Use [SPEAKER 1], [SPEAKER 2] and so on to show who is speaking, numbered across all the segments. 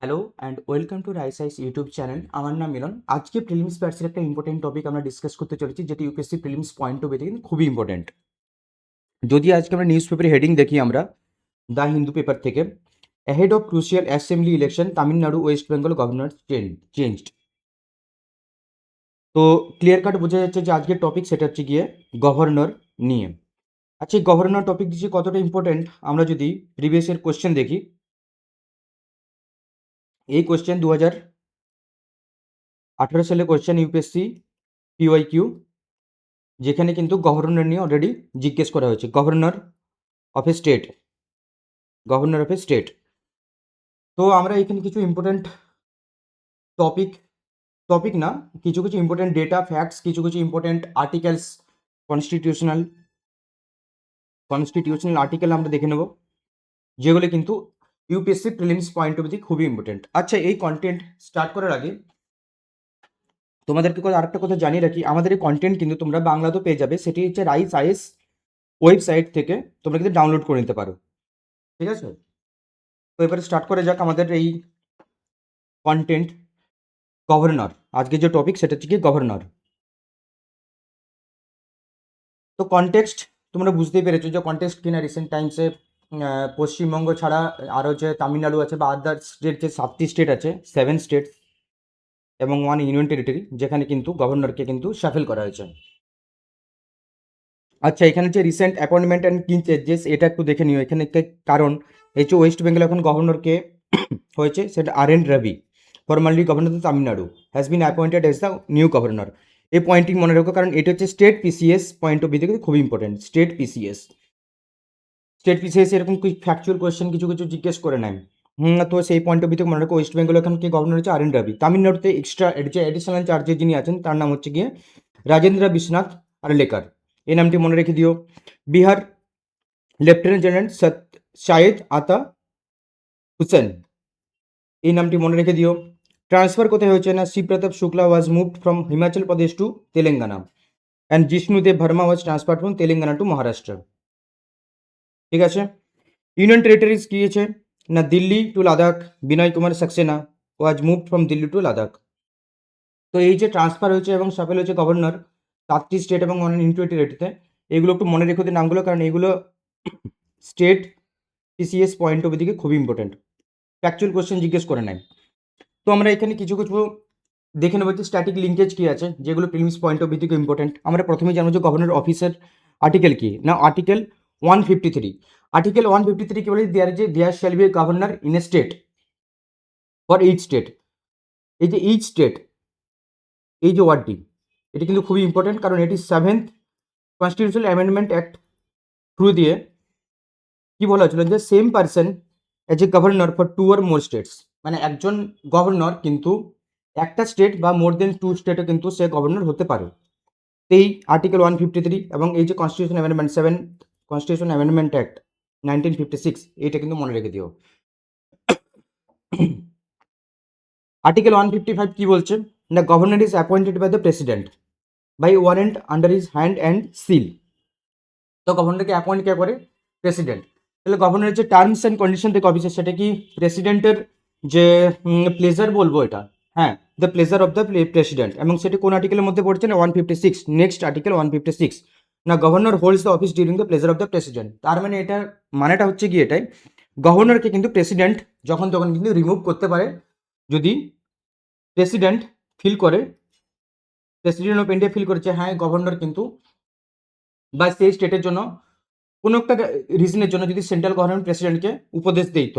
[SPEAKER 1] Hello and welcome to rice ice YouTube channel. আমার নাম মিলন। আজকে প্রিলিমস ব্যাচের একটা ইম্পর্টেন্ট টপিক আমরা ডিসকাস করতে চলেছি, যেটি UPSC prelims point of view কিন্তু খুবই ইম্পর্টেন্ট। যদি আজকে আমরা নিউজ পেপারে হেডিং দেখি, আমরা দ্য হিন্দু পেপার থেকে, ahead of crucial assembly election Tamil Nadu West Bengal governor changed. তো ক্লিয়ার কাট বোঝা যাচ্ছে যে আজকের টপিক সেটা হচ্ছে গিয়ে গভর্নর নিয়ে। আচ্ছা, এই গভর্নর টপিক যে কতটা ইম্পর্টেন্ট, আমরা যদি প্রিভিয়াস ইয়ার কোশ্চেন দেখি, এই কোশ্চেন 2018 সালে কোশ্চেন ইউপিএসসি পিওয়াইকিউ, যেখানে কিন্তু গভর্নর নিয়ে অলরেডি জিজ্ঞেস করা হয়েছে। Governor of a state. তো আমরা এখানে কিছু ইম্পর্টেন্ট টপিক টপিক না, কিছু কিছু ইম্পর্টেন্ট ডেটা ফ্যাক্টস, কিছু কিছু important articles, constitutional constitutional article আমরা দেখে নেব, যেগুলো কিন্তু UPSC prelims point of view খুবই ইম্পর্টেন্ট। আচ্ছা, এই কন্টেন্ট স্টার্ট করার আগে তোমাদেরকে আরেকটা কথা জানিয়ে রাখি, আমাদের এই কন্টেন্ট কিন্তু তোমরা বাংলাতেও পেয়ে যাবে, সেটি হচ্ছে রাইস আইএস ওয়েবসাইট থেকে তোমরা কিন্তু ডাউনলোড করে নিতে পারো। ঠিক আছে, তো এবারে স্টার্ট করে যাক আমাদের এই কন্টেন্ট। গভর্নর, আজকে যে টপিক সেটা হচ্ছে কি গভর্নর। তো কনটেক্সট তোমরা বুঝতেই পেরেছো যে কনটেক্সট কিনা রিসেন্ট টাইমসে পশ্চিমবঙ্গ ছাড়া আরও যে তামিলনাড়ু আছে বা আদার স্টেট, যে 7টি স্টেট আছে, 7 স্টেট এবং 1 ইউনিয়ন টেরিটরি, যেখানে কিন্তু গভর্নরকে কিন্তু শাফেল করা হয়েছে। আচ্ছা, এখানে যে রিসেন্ট অ্যাপয়েন্টমেন্ট অ্যান্ড কি চেঞ্জেস, এটা একটু দেখে নিও। এখানে একটা কারণ, এই যে ওয়েস্ট বেঙ্গল এখন গভর্নরকে হয়েছে, সেটা R N. Ravi, formally governor of Tamil Nadu, has been appointed as the new governor. এই পয়েন্টটি মনে রাখো, কারণ এটা হচ্ছে state PCS point of view থেকে খুবই ইম্পর্টেন্ট। স্টেট পিসিএস এরকম ফ্যাকচুয়াল কোয়েশ্চেন কিছু কিছু জিজ্ঞেস করে নেয়। তো সেই পয়েন্ট অফ ভিউ থেকে মনে রাখো, ওয়েস্ট বেঙ্গল এখন কি গভর্নর হচ্ছে আর.এন. রবি। তামিলনাড়ুতে এক্সট্রা যে অ্যাডিশনাল চার্জে যিনি আছেন, তার নাম হচ্ছে গিয়ে রাজেন্দ্র বিশ্বনাথ আরলেকার। এই নামটি মনে রেখে দিও। বিহার লেফটেন্যান্ট জেনারেল শায়েদ আতা হুসেন, এই নামটি মনে রেখে দিও। ট্রান্সফার কোথায় হয়েছে না, Shri Pratap Shukla was moved from Himachal Pradesh to Telangana and Jishnudev Varma was transfer from Telangana to Maharashtra. ঠিক আছে, ইউনিয়ন টেরিটরিজ কি আছে না, Delhi to Ladakh, Vinay Kumar Saxena was moved from Delhi to Ladakh. তো এই যে ট্রান্সফার হয়েছে এবং সাফেল হয়েছে গভর্নর 7টি স্টেট এবং 1 ইউনিয়ন টেরিটরিতে, এগুলো একটু মনে রেখে দিই নামগুলো, কারণ এগুলো স্টেট পিসিএস পয়েন্ট অফ দিকে খুবই ইম্পর্টেন্ট, ফ্যাকচুয়াল কোশ্চেন জিজ্ঞেস করে নেয়। তো আমরা এখানে কিছু কিছু দেখে নেবো যে স্ট্যাটিক লিঙ্কেজ কি আছে, যেগুলো প্রিলিমস পয়েন্ট অফ ভিউ থেকে ইম্পর্টেন্ট। আমরা প্রথমেই জানবো যে গভর্নর অফিসের আর্টিকেল কি না, আর্টিকেল 153। আর্টিকেল 153 কি বলে, there shall be a governor in a state for each state. এই যে ইচ স্টেট, এই যে ওয়ার্ডটি, এটি কিন্তু খুবই ইম্পর্টেন্ট, কারণ এটি 7th constitutional amendment act through দিয়ে কি বলা হয়েছিল, যে same person as a governor for 2 or more states. মানে একজন গভর্নর কিন্তু একটা স্টেট বা মোর দেন 2 স্টেটে কিন্তু সে গভর্নর হতে পারে। এই আর্টিকেল 153 এবং এই যে কনস্টিটিউশন অ্যামেন্ডমেন্ট অ্যাক্ট 1956, এইটা কিন্তু মনে রেখে দিও। আর্টিকেল 155 কি বলছে না, governor is appointed by the president by warrant under his hand and seal. তো গভর্নরকে অ্যাপয়েন্ট কে করে, প্রেসিডেন্ট। তাহলে গভর্নরের যে টার্মস অ্যান্ড কন্ডিশন থেকে অফিসে, সেটা কি প্রেসিডেন্টের যে প্লেজার বলবো এটা, হ্যাঁ, the pleasure of the president. এবং সেটি কোন আর্টিকেলের মধ্যে পড়ছে না, 156, নেক্সট আর্টিকেল 156, না governor holds the office during the pleasure of the president. তার মানে এটার মানেটা হচ্ছে কি এটাই, গভর্নরকে কিন্তু প্রেসিডেন্ট যখন তখন কিন্তু রিমুভ করতে পারে, যদি প্রেসিডেন্ট ফিল করে, প্রেসিডেন্ট অফ ইন্ডিয়া ফিল করেছে হ্যাঁ গভর্নর কিন্তু বা সেই স্টেটের জন্য কোনো একটা রিজনের জন্য যদি সেন্ট্রাল গভর্নমেন্ট প্রেসিডেন্টকে উপদেশ দিত।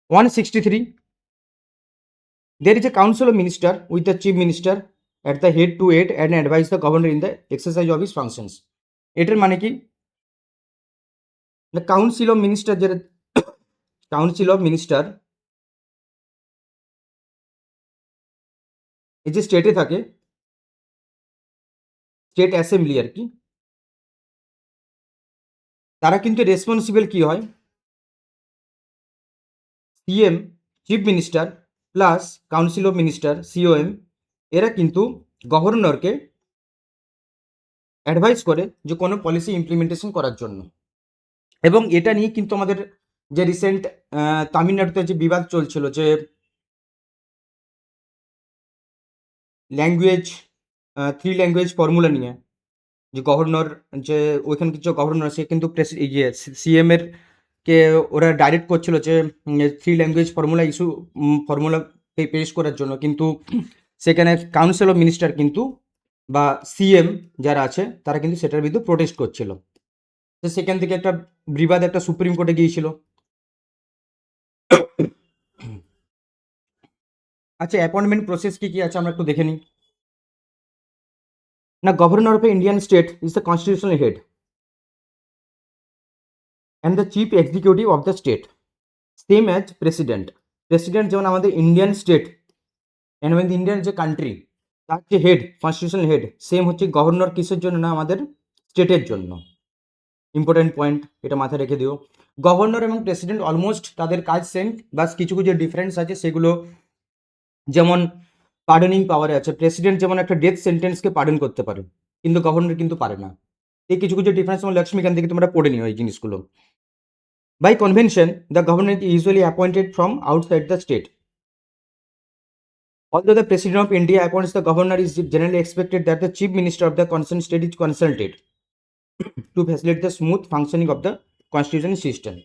[SPEAKER 1] 163, there is a council of minister with the chief minister at the head to aid and advise the governor in the exercise of his functions. এটার মানে কি, কাউন্সিল অফ মিনিস্টার, যেটা কাউন্সিল অফ মিনিস্টার এই যে স্টেটে থাকে, state assembly আর কি, তারা কিন্তু রেসপন্সিবল কি হয়, CM, chief minister plus council of minister COM, এরা কিন্তু গভর্নরকে অ্যাডভাইস করে যে কোনো পলিসি ইমপ্লিমেন্টেশন করার জন্য। এবং এটা নিয়ে কিন্তু আমাদের যে রিসেন্ট তামিলনাড়ুতে যে বিবাদ চলছিল, যে ল্যাঙ্গুয়েজ, 3 ল্যাঙ্গুয়েজ ফর্মুলা নিয়ে, যে গভর্নর, যে ওইখানে কিছু গভর্নর সে কিন্তু ইয়ে সিএম এর কে ওরা ডাইরেক্ট করছিল যে 3 ল্যাঙ্গুয়েজ ফর্মুলা ফর্মুলা পেশ করার জন্য, কিন্তু সেখানে কাউন্সিল অফ মিনিস্টার কিন্তু বা সিএম যারা আছে তারা কিন্তু সেটার বিরুদ্ধে প্রোটেস্ট করছিল। তো সেখান থেকে একটা বিবাদ একটা সুপ্রিম কোর্টে গিয়েছিল। আচ্ছা, অ্যাপয়েন্টমেন্ট প্রসেস কি কি আছে আমরা একটু দেখে নিই। না, governor of Indian state is the constitutional head and the chief executive of the state, same as president. President যেমন আমাদের Indian state and with Indian যে কান্ট্রি, তার যে হেড, কনস্টিটিউশনাল হেড, সেম হচ্ছে গভর্নর কিসের জন্য, না আমাদের স্টেটের জন্য। ইম্পর্টেন্ট পয়েন্ট, এটা মাথায় রেখে দিও। গভর্নর এবং প্রেসিডেন্ট অলমোস্ট তাদের কাজ সেম, বাস কিছু কিছু ডিফারেন্স আছে সেগুলো, যেমন পার্ডনিং পাওয়ারে আছে। প্রেসিডেন্ট যেমন একটা ডেথ সেন্টেন্সকে পার্ডন করতে পারে, কিন্তু গভর্নর কিন্তু পারে না। এই কিছু কিছু ডিফারেন্স আমার লক্ষ্মীকান্ত থেকে তোমরা পড়ে নিও এই জিনিসগুলো। By convention the governor is usually appointed from outside the state. Although the President of India appoints the governor, it is generally expected that the Chief Minister of the concerned state is consulted to facilitate the smooth functioning of the constitutional system.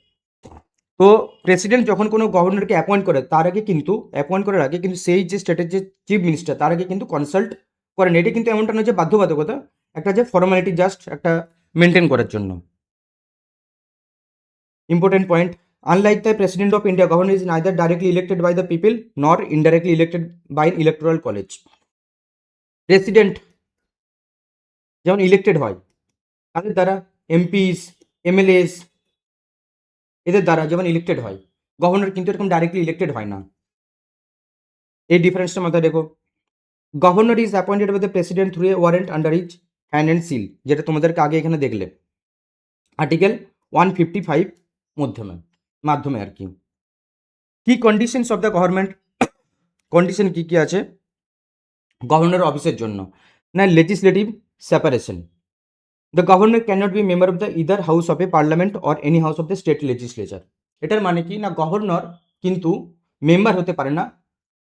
[SPEAKER 1] তো president যখন কোনো গভর্নরকে appoint করে, তার আগে কিন্তু appoint করার আগে কিন্তু সেই যে স্টেটের যে চিফ মিনিস্টার, তার আগে কিন্তু কনসাল্ট করেন। এটা কিন্তু এমনটা নয় যে বাধ্যবাধকতা, একটা যে ফর্মালিটি জাস্ট একটা মেনটেন করার জন্য। Important point, unlike the president of India, governor is neither directly elected by the people nor indirectly elected by electoral college. President যেমন ইলেক্টেড হয় তাদের দ্বারা, এমপিস, এমএলএস, এদের দ্বারা যেমন ইলেক্টেড হয়, গভর্নর কিন্তু এরকম ডাইরেক্টলি ইলেক্টেড হয় না। এই ডিফারেন্সটা মাথায় রেখো। Governor is appointed by the president through a warrant under his hand and seal, যেটা তোমাদেরকে আগে এখানে দেখলে আর্টিকেল 155 মাধ্যমে আর কি। কি conditions of the government, condition কি কি আছে গভর্নর অফিসের জন্য, না legislative separation. The governor can not be member of the either house of a parliament or any house of the state legislature. এটার মানে কি, না গভর্নর কিন্তু মেম্বার হতে পারে না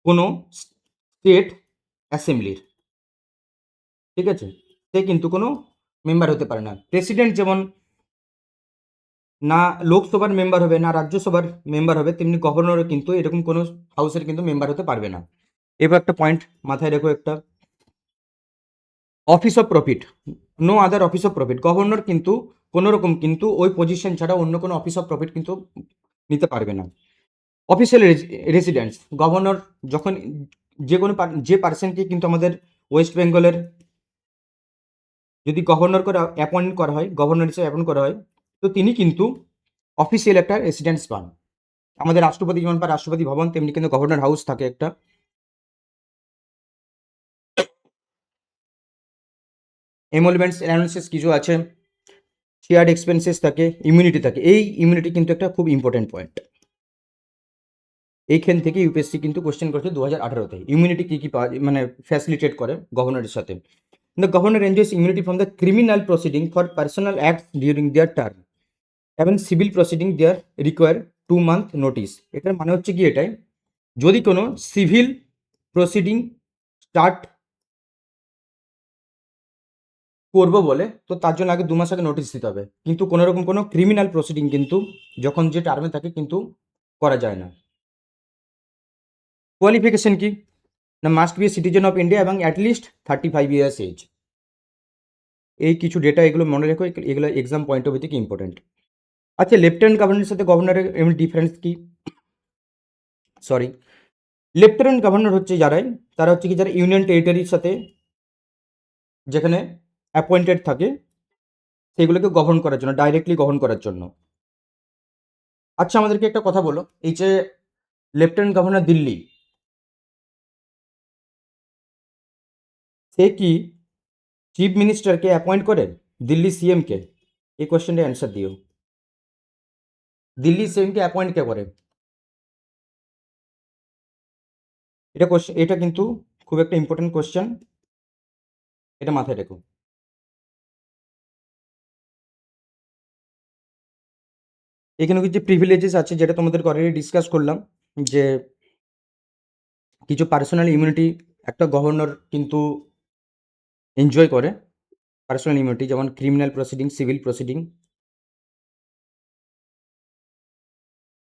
[SPEAKER 1] কোনো স্টেট অ্যাসেম্বলির, ঠিক আছে, সে কিন্তু কোনো মেম্বার হতে পারে না। প্রেসিডেন্ট যেমন না লোকসভার মেম্বার হবে না রাজ্যসভার মেম্বার হবে, তেমনি গভর্নরও কিন্তু এরকম কোনো হাউসের কিন্তু মেম্বার হতে পারবে না। এবার একটা পয়েন্ট মাথায় রেখো, একটা office of profit, no other office of profit. Governor কিন্তু কোনো রকম কিন্তু ওই পজিশন ছাড়া অন্য কোনো অফিস অফ প্রফিট কিন্তু নিতে পারবে না। অফিসিয়াল রেসিডেন্স, গভর্নর যখন যে কোনো যে পার্সনকে কিন্তু আমাদের ওয়েস্ট বেঙ্গলের যদি গভর্নর করে অ্যাপয়েন্ট করা হয়, গভর্নর হিসেবে অ্যাপয়েন্ট করা হয়, তো তিনি কিন্তু অফিসিয়াল একটা রেসিডেন্স পান। আমাদের রাষ্ট্রপতি যেমন পায় রাষ্ট্রপতি ভবন, তেমনি কিন্তু গভর্নর হাউস থাকে একটা। এমলমেন্টস অ্যানাউন্সেস কিছু আছে, শেয়ার্ড এক্সপেন্সেস থাকে, ইমিউনিটি থাকে। এই ইমিউনিটি কিন্তু একটা খুব ইম্পর্টেন্ট পয়েন্ট, এইখান থেকে ইউপিএসসি কিন্তু কোশ্চেন করছে 2018-তে। ইমিউনিটি কী কী পাওয়া মানে ফ্যাসিলিটেট করে গভর্নরের সাথে। The governor enjoys immunity from the criminal proceeding for personal act during there term এবং সিভিল প্রসিডিং দেয়ার রিকোয়ার 2 month নোটিস। এটার মানে হচ্ছে কি, এটাই যদি কোনো সিভিল প্রসিডিং স্টার্ট করবো বলে, তো তার জন্য আগে 2 মাস আগে নোটিশ দিতে হবে, কিন্তু কোনো রকম কোনো ক্রিমিনাল প্রসিডিং কিন্তু যখন যে টার্মে থাকে কিন্তু করা যায় না। কোয়ালিফিকেশন কি, না must B a citizen of India এবং অ্যাটলিস্ট 35 ইয়ার্স এজ। এই কিছু ডেটা এগুলো মনে রেখো, এগুলো এক্সাম পয়েন্ট অফ ভিউ থেকে ইম্পর্টেন্ট। আচ্ছা, লেফটেন্যান্ট গভর্নরের সাথে গভর্নরের এমনি ডিফারেন্স কি, সরি, লেফটেন্যান্ট গভর্নর হচ্ছে যারাই, তারা হচ্ছে কি যারা ইউনিয়ন টেরিটরির সাথে যেখানে অ্যাপয়েন্টেড থাকে সেগুলোকে গভর্ন করার জন্য, ডাইরেক্টলি গভর্ন করার জন্য। আচ্ছা, আমাদেরকে একটা কথা বলো, এই যে লেফটেন্যান্ট গভর্নর দিল্লি, সে কি চিফ মিনিস্টারকে অ্যাপয়েন্ট করে দিল্লি সিএমকে? এই কোয়েশ্চেনটা অ্যান্সার দিও। দিল্লি সিএমকে অ্যাপয়েন্ট কে করে? এটা কোশ্চেন, এটা কিন্তু খুব একটা ইম্পর্টেন্ট কোশ্চেন, এটা মাথায় রেখো। এখানে কিছু প্রিভিলেজেস আছে যেটা তোমাদেরকে অলরেডি ডিসকাস করলাম, যে কিছু পার্সোনাল ইমিউনিটি একটা গভর্নর কিন্তু এনজয় করে পার্সোনাল ইমিউনিটি, যেমন ক্রিমিনাল প্রসিডিং, সিভিল প্রসিডিং।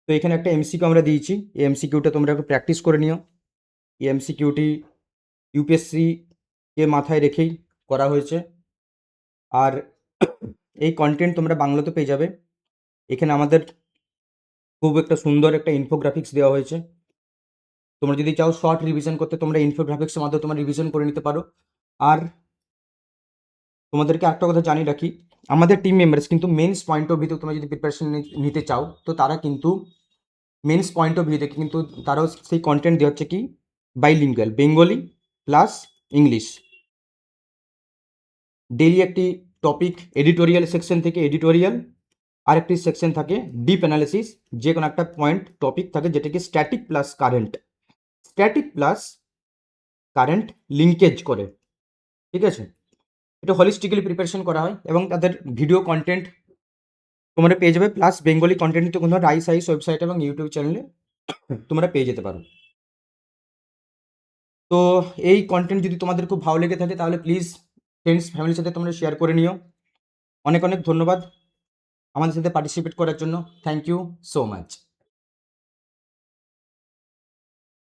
[SPEAKER 1] তো এখানে একটা এমসিকিউ আমরা দিয়েছি, এই এমসিকিউটা তোমরা একটু প্র্যাকটিস করে নিও। এই এমসিকিউটি ইউপিএসসি কে মাথায় রেখেই করা হয়েছে। আর এই কন্টেন্ট তোমরা বাংলাতে পেয়ে যাবে। এখানে আমাদের খুব একটা সুন্দর একটা ইনফোগ্রাফিক্স দেওয়া হয়েছে। তোমরা যদি চাও শর্ট রিভিশন করতে, তোমরা ইনফোগ্রাফিক্সের মাধ্যমে তোমরা রিভিশন করে নিতে পারো। আর তোমাদেরকে একটা কথা জানিয়ে রাখি, আমাদের টিম মেম্বার্স কিন্তু মেন্স পয়েন্ট অফ ভিউতে তোমরা যদি প্রিপারেশন নিতে চাও, তো তারা কিন্তু মেন্স পয়েন্ট অফ ভিউ থেকে কিন্তু তারাও সেই কন্টেন্ট দেওয়া হচ্ছে কি bilingual, Bengali plus English. Daily একটি টপিক এডিটোরিয়াল সেকশন থেকে এডিটোরিয়াল, আরেকটি সেকশন থাকে ডিপ অ্যানালিসিস, যে কোনো একটা পয়েন্ট টপিক থাকে যেটাকে static plus current, static plus current linkage করে, ঠিক আছে। এটা হলিস্টিক্যালি প্রিপারেশন করা হয় এবং তাদের ভিডিও কন্টেন্ট তোমরা পেয়ে যাবে, প্লাস বেঙ্গলি কন্টেন্ট তো কোনো রাইস আইস ওয়েবসাইট এবং ইউটিউব চ্যানেলে তোমরা পেয়ে যেতে পারো। তো এই কন্টেন্ট যদি তোমাদের খুব ভালো লেগে থাকে তাহলে প্লিজ ফ্রেন্ডস ফ্যামিলির সাথে তোমরা শেয়ার করে নিও। অনেক অনেক ধন্যবাদ আমাদের সাথে পার্টিসিপেট করার জন্য। Thank you so much.